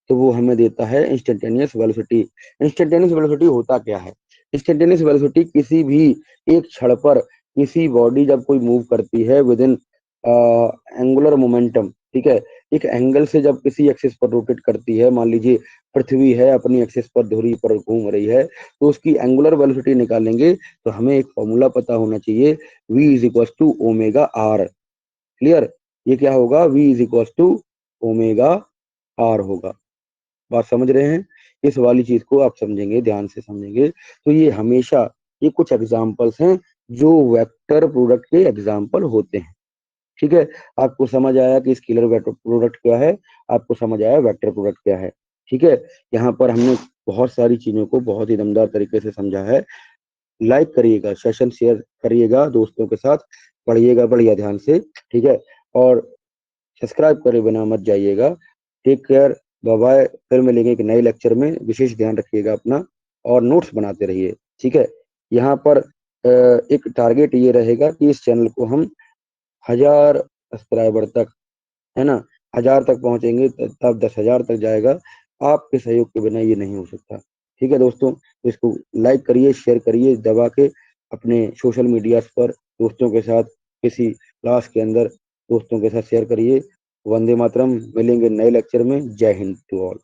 तो वो हमें देता है इंस्टेंटेनियस वेलोसिटी। इंस्टेंटेनियस वेलोसिटी होता क्या है, इंस्टेंटेनियस वेलोसिटी किसी भी एक क्षण पर किसी बॉडी जब कोई मूव करती है विद इन एंगुलर मोमेंटम, ठीक है। एक एंगल से जब किसी एक्सिस पर रोटेट करती है, मान लीजिए पृथ्वी है अपनी एक्सिस पर धुरी पर घूम रही है, तो उसकी एंगुलर वेलोसिटी निकालेंगे तो हमें एक फॉर्मूला पता होना चाहिए, v is equal to omega R. Clear? ये क्या होगा, v is equal to omega R होगा। बात समझ रहे हैं? इस वाली चीज को आप समझेंगे, ध्यान से समझेंगे तो ये हमेशा, ये कुछ एग्जाम्पल्स हैं जो वेक्टर प्रोडक्ट के एग्जाम्पल होते हैं। ठीक है, आपको समझ आया कि स्केलर वेक्टर प्रोडक्ट क्या है, आपको समझ आया वेक्टर प्रोडक्ट क्या है। ठीक है, यहाँ पर हमने बहुत सारी चीजों को बहुत ही दमदार तरीके से समझा है। लाइक करिएगा, सेशन शेयर करिएगा दोस्तों के साथ, पढ़िएगा बढ़िया ध्यान से। ठीक है, और सब्सक्राइब करे बिना मत जाइएगा। Take care, bye bye. फिर मिलेंगे एक नए लेक्चर में, विशेष ध्यान रखिएगा अपना और नोट्स बनाते रहिए। ठीक है, यहाँ पर एक टारगेट ये रहेगा कि इस चैनल को हम 1000 सब्सक्राइबर तक, है ना, 1000 तक पहुंचेंगे तब 10,000 तक जाएगा। आपके सहयोग के बिना ये नहीं हो सकता। ठीक है दोस्तों, तो इसको लाइक करिए, शेयर करिए दबा के अपने सोशल मीडिया पर दोस्तों के साथ, किसी क्लास के अंदर दोस्तों के साथ शेयर करिए। वंदे मातरम। मिलेंगे नए लेक्चर में। जय हिंद टू ऑल।